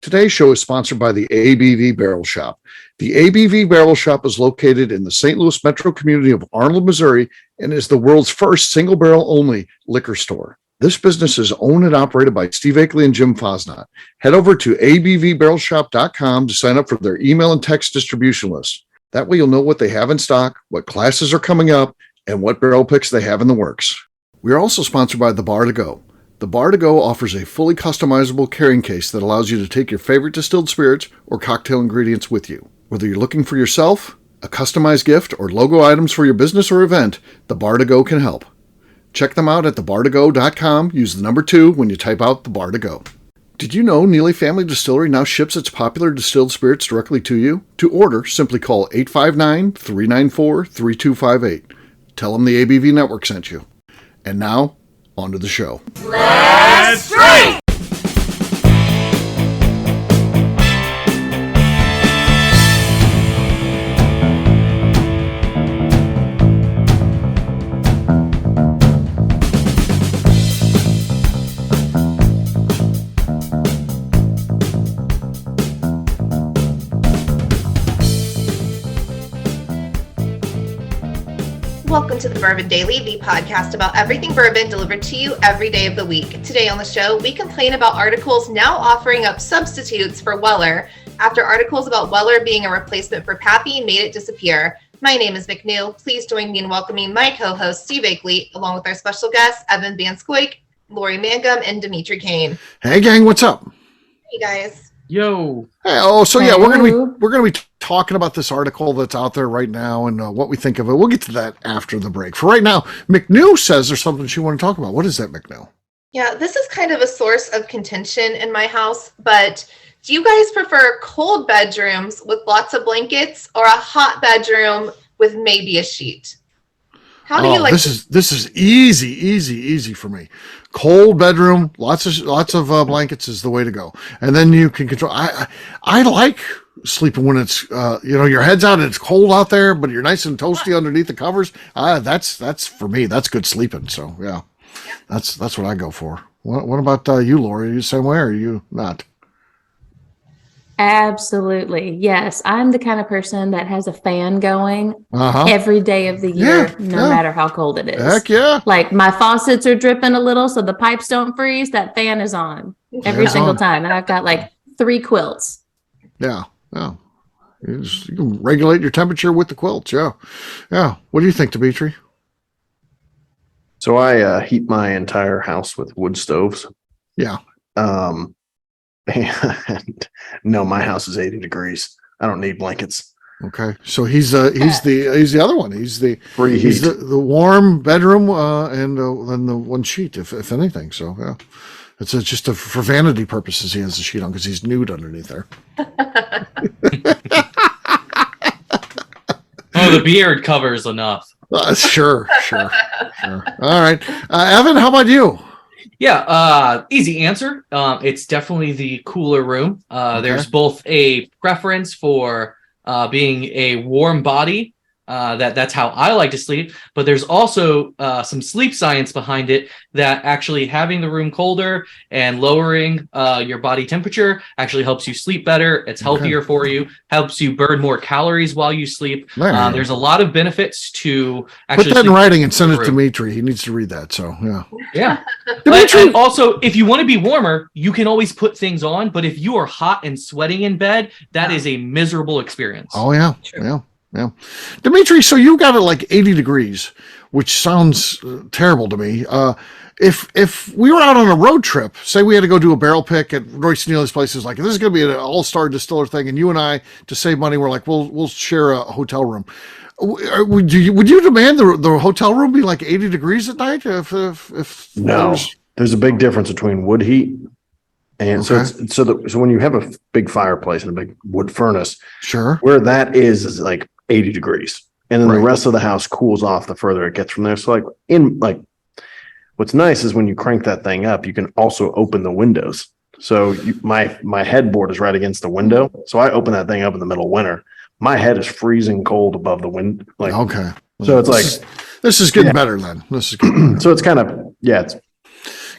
Today's show is sponsored by the ABV Barrel Shop. The ABV Barrel Shop is located in the St. Louis metro community of Arnold, Missouri, and is the world's first single barrel only liquor store. This business is owned and operated by Steve Akeley and Jim Fosnot. Head over to abvbarrelshop.com to sign up for their email and text distribution list. That way you'll know what they have in stock, what classes are coming up, and what barrel picks they have in the works. We are also sponsored by The Bar to Go. The Bar to Go offers a fully customizable carrying case that allows you to take your favorite distilled spirits or cocktail ingredients with you. Whether you're looking for yourself, a customized gift, or logo items for your business or event, The Bar to Go can help. Check them out at thebar2go.com. Use the number 2 when you type out The Bar to Go. Did you know Neely Family Distillery now ships its popular distilled spirits directly to you? To order, simply call 859-394-3258. Tell them the ABV Network sent you. And now, on to the show. Let's drink! Welcome to the Bourbon Daily, the podcast about everything bourbon delivered to you every day of the week. Today on the show, we complain about articles now offering up substitutes for Weller after articles about Weller being a replacement for Pappy made it disappear. My name is McNew. Please join me in welcoming my co-host, Steve Akeley, along with our special guests, Evan Van Scoik, Lori Mangum, and Demetri Kane. Hey, gang, what's up? Hey, guys. Yo. Hey, we're gonna be talking about this article that's out there right now and what we think of it. We'll get to that after the break. For right now, McNew says there's something she want to talk about. What is that, McNew? Yeah, this is kind of a source of contention in my house, but do you guys prefer cold bedrooms with lots of blankets or a hot bedroom with maybe a sheet? How do you like this is easy for me. Cold bedroom, lots of blankets is the way to go, and then you can control. I like sleeping when it's your head's out and it's cold out there, but you're nice and toasty underneath the covers. That's for me. That's good sleeping. So yeah, that's what I go for. What about you, Lori? Are you the same way, or are you not? Absolutely. Yes. I'm the kind of person that has a fan going every day of the year, no matter how cold it is. Heck yeah. Like my faucets are dripping a little so the pipes don't freeze. That fan is on every single time. And I've got like 3 quilts. Yeah. Yeah. You can regulate your temperature with the quilts. Yeah. Yeah. What do you think, Demetri? So I heat my entire house with wood stoves. Yeah. And no, my house is 80 degrees. I don't need blankets. Okay, so he's the other one. He's the warm bedroom and then the one sheet, if anything. So yeah, it's just for vanity purposes. He has the sheet on because he's nude underneath there. Oh, the beard covers enough. Sure. All right, Evan, how about you? Yeah, easy answer. It's definitely the cooler room. There's both a preference for being a warm body. That's how I like to sleep. But there's also some sleep science behind it that actually having the room colder and lowering your body temperature actually helps you sleep better. It's healthier for you, helps you burn more calories while you sleep. There's a lot of benefits to actually put that in writing and send it to Demetri. He needs to read that. So yeah. And also, if you want to be warmer, you can always put things on. But if you are hot and sweating in bed, that is a miserable experience. Oh yeah. True. Yeah. Demetri, so you got it like 80 degrees, which sounds terrible to me. If we were out on a road trip, say we had to go do a barrel pick at Royce Neely's place, is like, this is going to be an all-star distiller thing, and you and I, to save money, we're like, we'll share a hotel room. Would you demand the hotel room be like 80 degrees at night? If no, there's a big difference between wood heat. And so when you have a big fireplace and a big wood furnace, sure, where that is like 80 degrees, and then the rest of the house cools off the further it gets from there. So what's nice is when you crank that thing up, you can also open the windows. So my headboard is right against the window, so I open that thing up in the middle of winter. My head is freezing cold above the wind. So it's this is getting better then. This is good. So it's kind of it's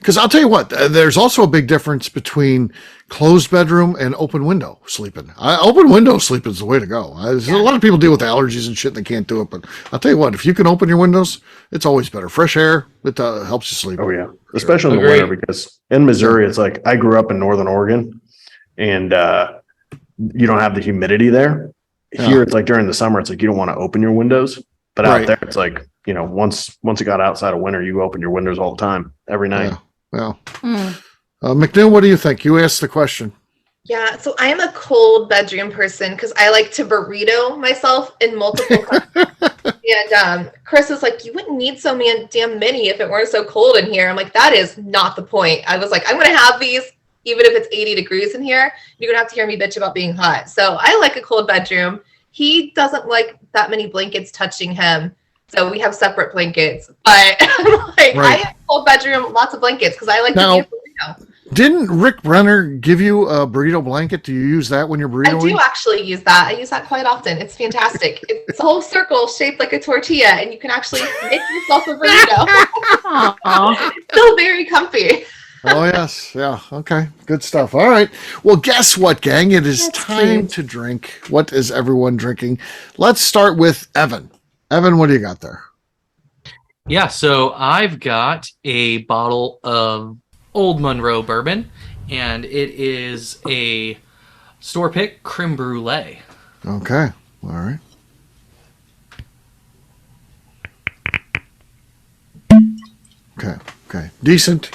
Because I'll tell you what, there's also a big difference between closed bedroom and open window sleeping. Open window sleeping is the way to go. A lot of people deal with allergies and shit and they can't do it. But I'll tell you what, if you can open your windows, it's always better. Fresh air, it helps you sleep. Oh, yeah. Especially in the winter, because in Missouri, it's like I grew up in Northern Oregon and you don't have the humidity there. Here, it's like during the summer, it's like you don't want to open your windows. But out there, it's like, once it got outside of winter, you open your windows all the time, every night. Yeah. McNew, what do you think? You asked the question. Yeah, so I am a cold bedroom person because I like to burrito myself in multiple and Chris was like, you wouldn't need so damn many if it weren't so cold in here. I'm like, that is not the point. I was like, I'm going to have these even if it's 80 degrees in here. You're going to have to hear me bitch about being hot. So I like a cold bedroom. He doesn't like that many blankets touching him. So we have separate blankets. But I'm like, I have a cold bedroom, lots of blankets because I like to be a burrito. Didn't Rick Brenner give you a burrito blanket? Do you use that when you're burritoing? I do actually use that. I use that quite often. It's fantastic. It's a whole circle shaped like a tortilla, and you can actually make yourself a burrito. It's still very comfy. Oh, yes. Yeah. Okay. Good stuff. All right. Well, guess what, gang? It is time to drink. What is everyone drinking? Let's start with Evan. Evan, what do you got there? Yeah, so I've got a bottle of Old Monroe bourbon, and it is a store pick creme brulee. Okay. All right. Okay. Decent.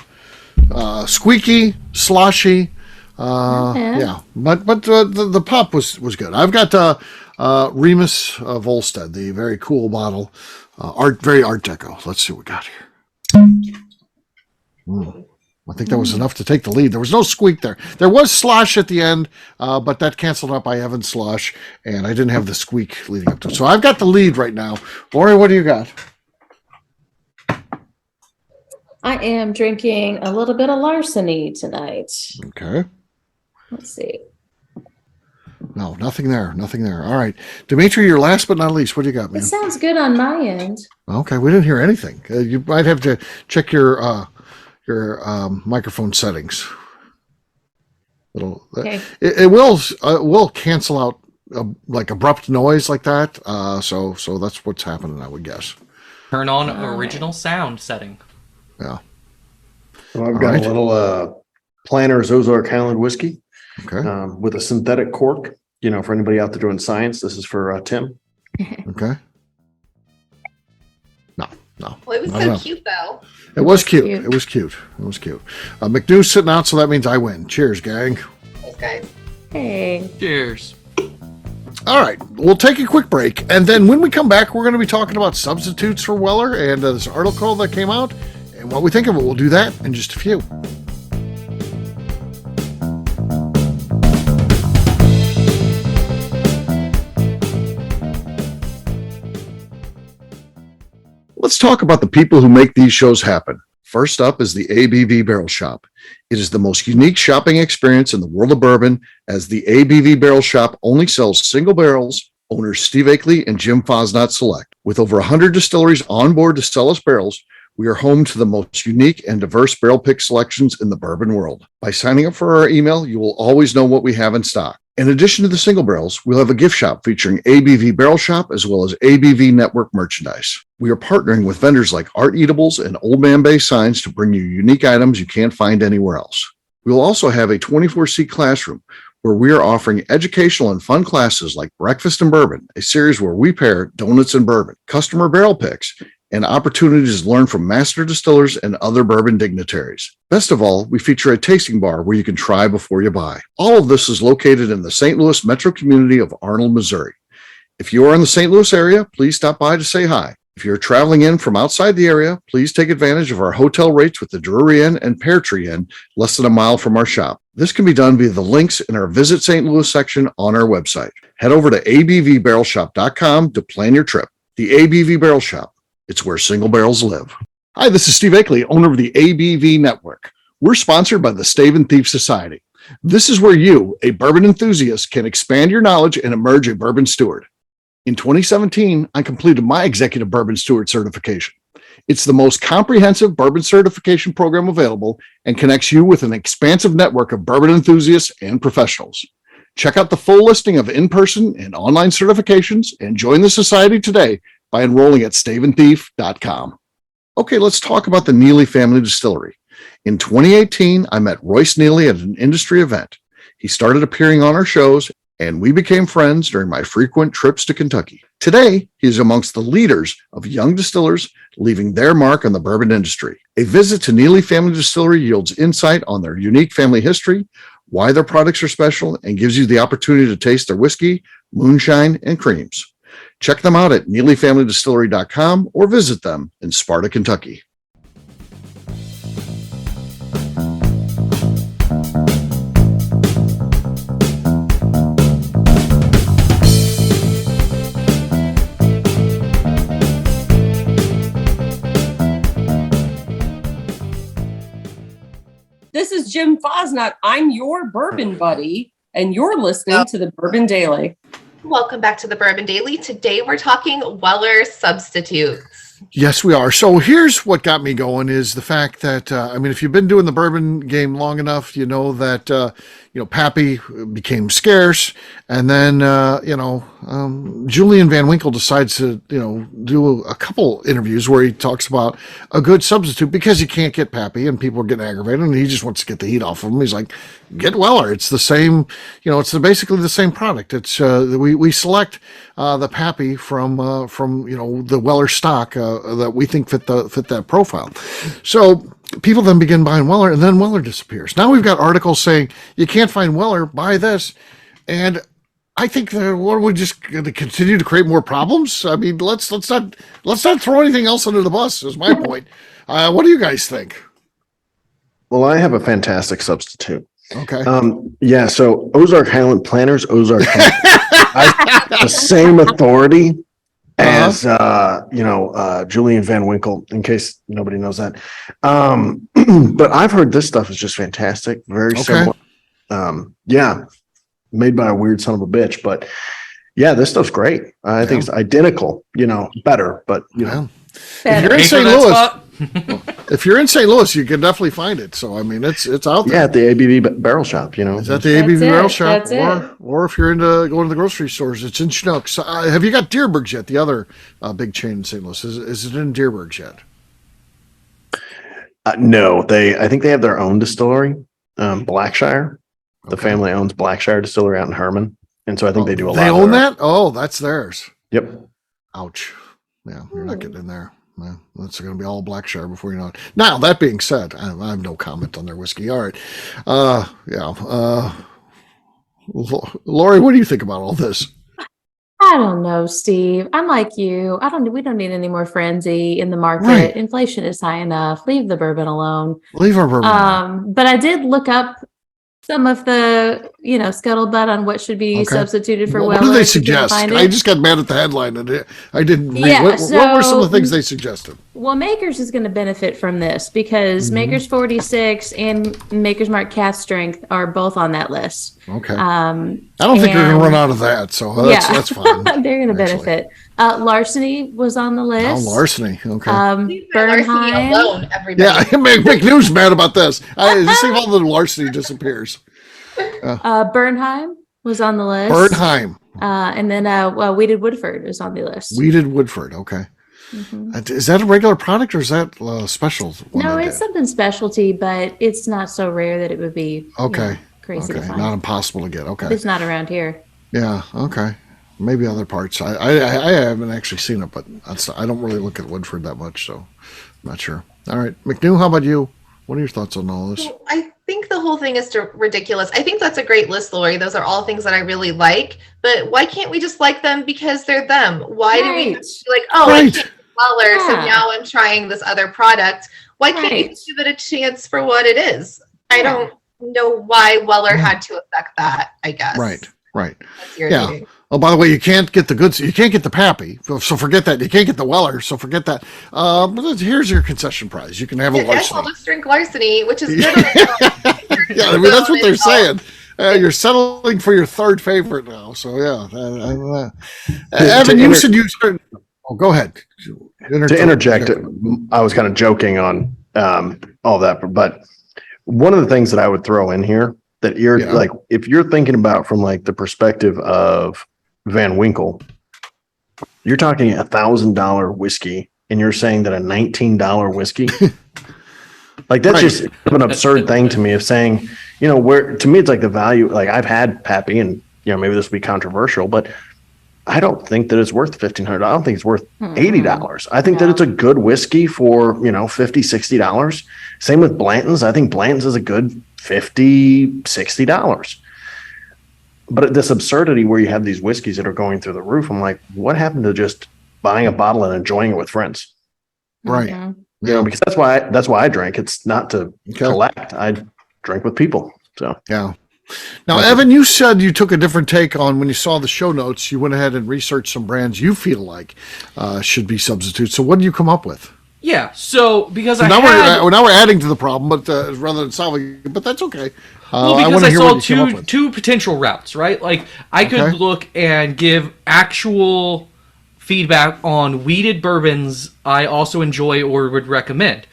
Squeaky, sloshy. Yeah. But the pop was good. I've got Remus Volstead, the very cool bottle. Very art deco. Let's see what we got here. I think that was enough to take the lead. There was no squeak there. There was slosh at the end, but that canceled out by Evan's slosh, and I didn't have the squeak leading up to it. So I've got the lead right now. Lori, what do you got? I am drinking a little bit of larceny tonight. Okay. Let's see. No, nothing there. All right. Demetri, you're last but not least. What do you got, man? It sounds good on my end. Okay, we didn't hear anything. You might have to check your microphone settings. It will cancel out like abrupt noise like that. So that's what's happening, I would guess. Turn on original sound setting. Yeah. Well, I've got a little Planter's Ozark Highland whiskey. Okay. With a synthetic cork. For anybody out there doing science, this is for Tim. Okay. No. Well, it was so cute, though. It was cute. It was cute. McNew's sitting out, so that means I win. Cheers, gang. Thanks, guys. Hey. Cheers. All right. We'll take a quick break, and then when we come back, we're going to be talking about substitutes for Weller and this article that came out and what we think of it. We'll do that in just a few. Let's talk about the people who make these shows happen. First up is the ABV Barrel Shop. It is the most unique shopping experience in the world of bourbon, as the ABV Barrel Shop only sells single barrels. Owners Steve Akeley and Jim Fosnot select. With over 100 distilleries on board to sell us barrels, we are home to the most unique and diverse barrel pick selections in the bourbon world. By signing up for our email, you will always know what we have in stock. In addition to the single barrels, we'll have a gift shop featuring ABV Barrel Shop as well as ABV Network merchandise. We are partnering with vendors like Art Eatables and Old Man Bay Signs to bring you unique items you can't find anywhere else. We will also have a 24-seat classroom where we are offering educational and fun classes like Breakfast and Bourbon, a series where we pair donuts and bourbon, customer barrel picks, and opportunities to learn from master distillers and other bourbon dignitaries. Best of all, we feature a tasting bar where you can try before you buy. All of this is located in the St. Louis metro community of Arnold, Missouri. If you are in the St. Louis area, please stop by to say hi. If you're traveling in from outside the area, please take advantage of our hotel rates with the Drury Inn and Pear Tree Inn, less than a mile from our shop. This can be done via the links in our Visit St. Louis section on our website. Head over to abvbarrelshop.com to plan your trip. The ABV Barrel Shop. It's where single barrels live. Hi, this is Steve Akeley, owner of the ABV Network. We're sponsored by the Stave and Thief Society. This is where you, a bourbon enthusiast, can expand your knowledge and emerge a bourbon steward. In 2017, I completed my executive bourbon steward certification. It's the most comprehensive bourbon certification program available and connects you with an expansive network of bourbon enthusiasts and professionals. Check out the full listing of in-person and online certifications and join the society today by enrolling at staveandthief.com. Okay, let's talk about the Neely Family Distillery. In 2018, I met Royce Neely at an industry event. He started appearing on our shows, and we became friends during my frequent trips to Kentucky. Today, he is amongst the leaders of young distillers leaving their mark on the bourbon industry. A visit to Neely Family Distillery yields insight on their unique family history, why their products are special, and gives you the opportunity to taste their whiskey, moonshine, and creams. Check them out at NeelyFamilyDistillery.com or visit them in Sparta, Kentucky. This is Jim Fosnut. I'm your bourbon buddy, and you're listening to the Bourbon Daily. Welcome back to the Bourbon Daily. Today we're talking Weller substitutes. Yes, we are. So here's what got me going is the fact that, if you've been doing the bourbon game long enough, you know that, Pappy became scarce. And then, Julian Van Winkle decides to, do a couple interviews where he talks about a good substitute because you can't get Pappy and people are getting aggravated and he just wants to get the heat off of him. He's like, get Weller. It's the same, it's basically the same product. It's, we select, the Pappy from the Weller stock, that we think fit that profile. So people then begin buying Weller, and then Weller disappears. Now we've got articles saying you can't find Weller, buy this, and I think that we're just going to continue to create more problems. I mean, let's not throw anything else under the bus. Is my point. What do you guys think? Well, I have a fantastic substitute. Okay. So Ozark Highland Planters, Ozark Highland, the same authority as Julian Van Winkle, in case nobody knows that. But I've heard this stuff is just fantastic, very similar. Made by a weird son of a bitch, but yeah, this stuff's great. I think it's identical, better, but If you're in St. Louis, if you're in St. Louis, you can definitely find it. So I mean, it's out there. Yeah, at the ABV Barrel Shop. Is that the ABV Barrel Shop, or if you're into going to the grocery stores, it's in Schnucks. Have you got Deerberg's yet? The other big chain in St. Louis, is it in Deerberg's yet? No, I think they have their own distillery, Blackshire. The family owns Blackshire Distillery out in Herman, and so I think they do a lot. They own that? Oh, that's theirs. Yep. Ouch. Yeah, you're not getting in there. Well, that's going to be all Blackshire before you know it. Now, that being said, I have no comment on their whiskey. All right. Lori, what do you think about all this? I don't know, Steve. I'm like you. We don't need any more frenzy in the market. Right. Inflation is high enough. Leave the bourbon alone. Leave our bourbon alone. But I did look up some of the, scuttlebutt on what should be substituted for Weller. What do they suggest? I just got mad at the headline and I didn't read. What were some of the things they suggested? Well, Makers is going to benefit from this because Makers 46 and Makers Mark Cask Strength are both on that list. Okay. I don't think they're going to run out of that, so that's fine. They're going to benefit. Larceny was on the list. Oh, Larceny. Okay. Larceny alone, everybody. Yeah, McNew's mad about this. Just see if all the Larceny disappears. Bernheim was on the list. Bernheim. And then Weeded Woodford is on the list. Weeded Woodford. Okay. Mm-hmm. Is that a regular product or is that special? No, it's something specialty, but it's not so rare that it would be crazy to find. Not impossible to get. Okay. It's not around here. Yeah. Okay. Maybe other parts. I haven't actually seen it, but I don't really look at Woodford that much, so I'm not sure. All right. McNew, how about you? What are your thoughts on all this? Well, I think the whole thing is ridiculous. I think that's a great list, Lori. Those are all things that I really like. But why can't we just like them because they're them? Why do we have to be like, I can't Weller, so now I'm trying this other product? Why can't you give it a chance for what it is? I don't know why Weller had to affect that, I guess. Right. Yeah. Oh, by the way, you can't get the goods. You can't get the Pappy, so forget that. You can't get the Weller, so forget that. But here's your concession prize. You can have a Larceny. I'll just drink Larceny, which is good. Yeah, that's what they're saying. You're settling for your third favorite now. So yeah. Evan, you said you started. Oh, go ahead. To interject, I was kind of joking on all that, but one of the things that I would throw in here that you're like, if you're thinking about from like the perspective of Van Winkle, you're talking $1,000 whiskey, and you're saying that a $19 whiskey, like that's just an absurd thing to me. Of saying, where to me it's like the value. Like I've had Pappy, and maybe this will be controversial, but I don't think that it's worth $1,500. I don't think it's worth $80. I think that it's a good whiskey for, $50, $60. Same with Blanton's. I think Blanton's is a good $50, $60. But this absurdity where you have these whiskeys that are going through the roof, I'm like, what happened to just buying a bottle and enjoying it with friends? Right. Because that's why I drank. It's not to collect. I drink with people. So yeah. Now, Evan, you said you took a different take on when you saw the show notes. You went ahead and researched some brands you feel like should be substitutes. So, what did you come up with? Yeah, so because now we're adding to the problem, but rather than solving it, but that's okay. Because I saw two potential routes, right? Like I could look and give actual feedback on weeded bourbons I also enjoy or would recommend.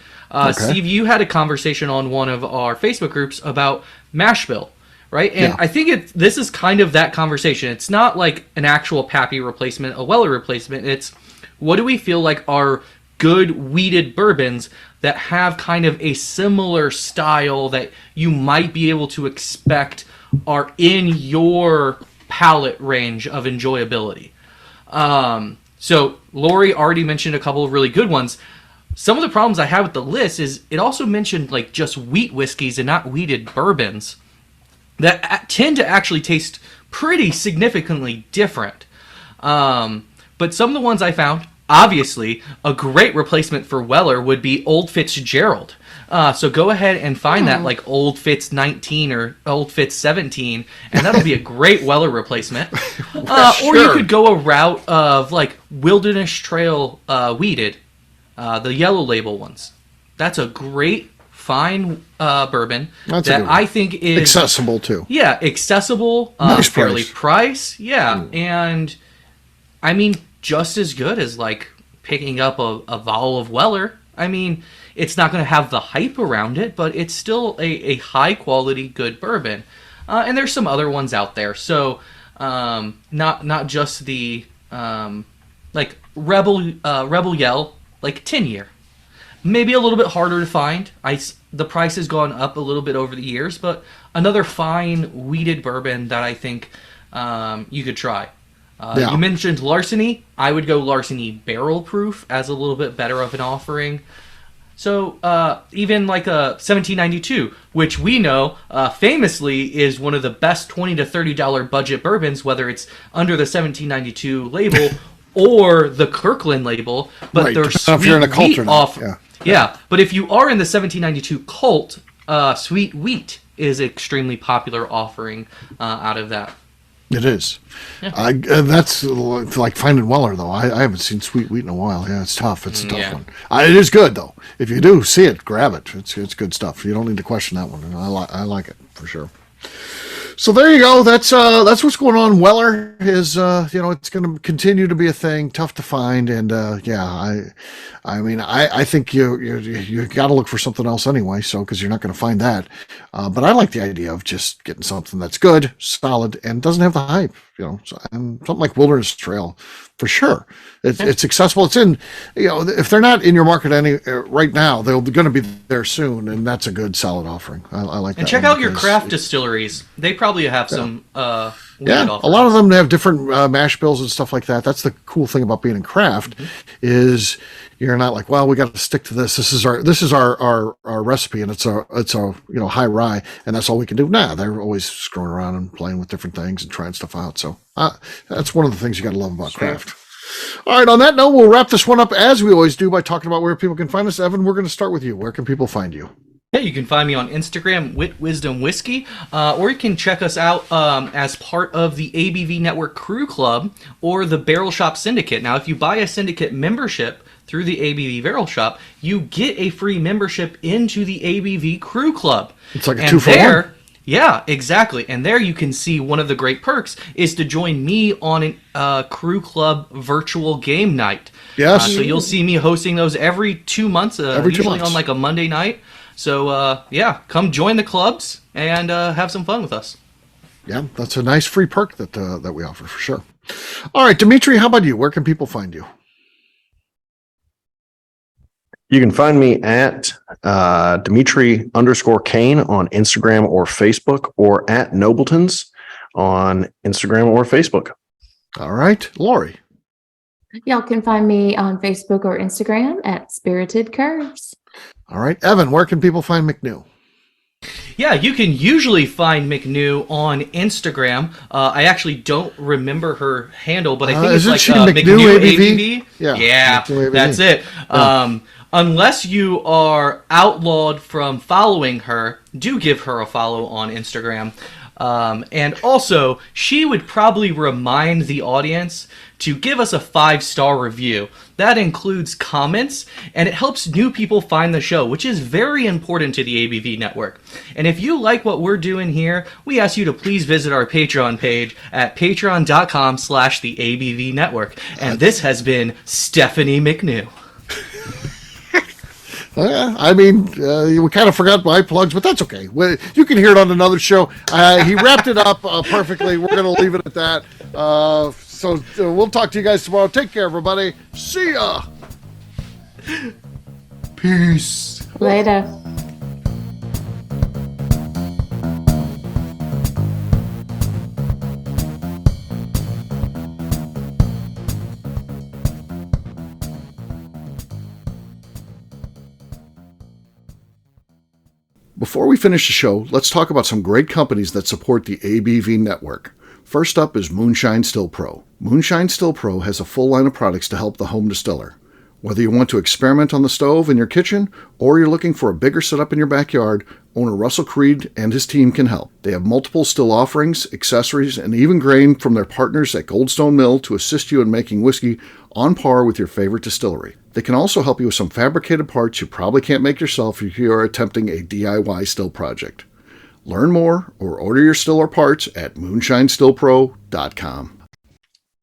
Steve, you had a conversation on one of our Facebook groups about mash bill. Right. And I think this is kind of that conversation. It's not like an actual Pappy replacement, a Weller replacement. It's what do we feel like are good weeded bourbons that have kind of a similar style that you might be able to expect are in your palate range of enjoyability. So Lori already mentioned a couple of really good ones. Some of the problems I have with the list is it also mentioned like just wheat whiskeys and not weeded bourbons that tend to actually taste pretty significantly different. But some of the ones I found, obviously, a great replacement for Weller would be Old Fitzgerald. So go ahead and find that like Old Fitz 19 or Old Fitz 17, and that'll be a great Weller replacement. Or you could go a route of like Wilderness Trail weeded, the yellow label ones. That's a great fine bourbon that I think is accessible too. Yeah, accessible, nice fairly priced. Yeah, and I mean just as good as like picking up a bottle of Weller. I mean, it's not going to have the hype around it, but it's still a high quality good bourbon. And there's some other ones out there. So not just the like Rebel Yell, like 10-year. Maybe a little bit harder to find. The price has gone up a little bit over the years, but another fine weeded bourbon that I think you could try. You mentioned Larceny. I would go Larceny Barrel Proof as a little bit better of an offering. So even like a 1792, which we know famously is one of the best $20 to $30 budget bourbons, whether it's under the 1792 label or the Kirkland label, but they're sweet if you're in a cult wheat or not. But if you are in the 1792 cult, sweet wheat is extremely popular offering out of that. It is. Yeah. That's like finding Weller, though. I haven't seen sweet wheat in a while. Yeah, it's tough. It's a tough one. It is good, though. If you do see it, grab it. It's good stuff. You don't need to question that one. I like it for sure. So there you go. That's what's going on. Weller is, it's going to continue to be a thing. Tough to find, and I mean, I think you got to look for something else anyway. So because you're not going to find that, but I like the idea of just getting something that's good, solid, and doesn't have the hype. And something like Wilderness Trail, for sure. It's accessible. It's in, if they're not in your market right now, they're going to be there soon, and that's a good, solid offering. I like that. And check out your craft distilleries. They probably have some. A lot of them have different mash bills and stuff like that. That's the cool thing about being in craft, is you're not like, well, we got to stick to this. This is our recipe, and it's a high rye, and that's all we can do. Nah, they're always screwing around and playing with different things and trying stuff out. So that's one of the things you got to love about craft. All right, on that note, we'll wrap this one up as we always do by talking about where people can find us. Evan, we're going to start with you. Where can people find you? Yeah, you can find me on Instagram, Wit Wisdom Whiskey, or you can check us out as part of the ABV Network Crew Club or the Barrel Shop Syndicate. Now, if you buy a syndicate membership through the ABV Barrel Shop, you get a free membership into the ABV Crew Club. It's like a 2-for-1. Yeah, exactly. And there you can see one of the great perks is to join me on a Crew Club virtual game night. Yes. So you'll see me hosting those every 2 months, usually on like a Monday night. So yeah, come join the clubs and have some fun with us. Yeah, that's a nice free perk that we offer for sure. All right, Demetri, how about you? Where can people find you? You can find me at Demetri_Kane on Instagram or Facebook, or at Nobletons on Instagram or Facebook. All right, Lori. Y'all can find me on Facebook or Instagram at Spirited Curves. All right, Evan, where can people find McNew? Yeah, you can usually find McNew on Instagram. I actually don't remember her handle, but I think it's like McNew ABV. Yeah, McNew ABV. That's it. Yeah. Unless you are outlawed from following her, do give her a follow on Instagram. And also, she would probably remind the audience to give us a 5-star review. That includes comments, and it helps new people find the show, which is very important to the ABV network. And if you like what we're doing here, we ask you to please visit our Patreon page at patreon.com/the ABV network. And this has been Stephanie McNew. I mean, we kind of forgot my plugs, but that's okay. You can hear it on another show. He wrapped it up perfectly. We're going to leave it at that. So we'll talk to you guys tomorrow. Take care, everybody. See ya. Peace. Later. Before we finish the show, let's talk about some great companies that support the ABV network. First up is Moonshine Still Pro. Moonshine Still Pro has a full line of products to help the home distiller. Whether you want to experiment on the stove in your kitchen or you're looking for a bigger setup in your backyard, owner Russell Creed and his team can help. They have multiple still offerings, accessories, and even grain from their partners at Goldstone Mill to assist you in making whiskey on par with your favorite distillery. They can also help you with some fabricated parts you probably can't make yourself if you are attempting a DIY still project. Learn more or order your still or parts at moonshinestillpro.com.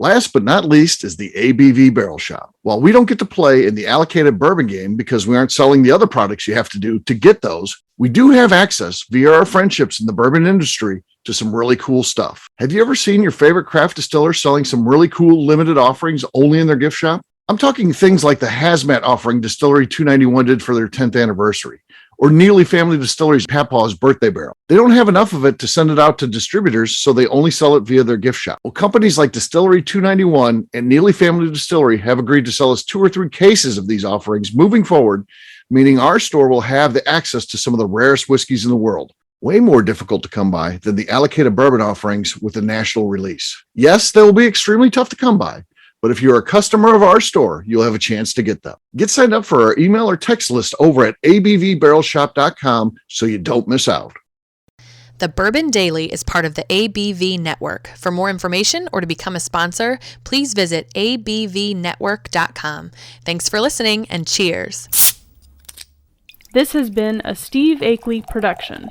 Last but not least is the ABV Barrel Shop. While we don't get to play in the allocated bourbon game because we aren't selling the other products you have to do to get those, we do have access via our friendships in the bourbon industry to some really cool stuff. Have you ever seen your favorite craft distiller selling some really cool limited offerings only in their gift shop? I'm talking things like the hazmat offering Distillery 291 did for their 10th anniversary, or Neely Family Distillery's Papaw's birthday barrel. They don't have enough of it to send it out to distributors, so they only sell it via their gift shop. Well, companies like Distillery 291 and Neely Family Distillery have agreed to sell us 2 or 3 cases of these offerings moving forward, meaning our store will have the access to some of the rarest whiskeys in the world. Way more difficult to come by than the allocated bourbon offerings with the national release. Yes, they will be extremely tough to come by, but if you're a customer of our store, you'll have a chance to get them. Get signed up for our email or text list over at abvbarrelshop.com so you don't miss out. The Bourbon Daily is part of the ABV Network. For more information or to become a sponsor, please visit abvnetwork.com. Thanks for listening and cheers. This has been a Steve Akeley production.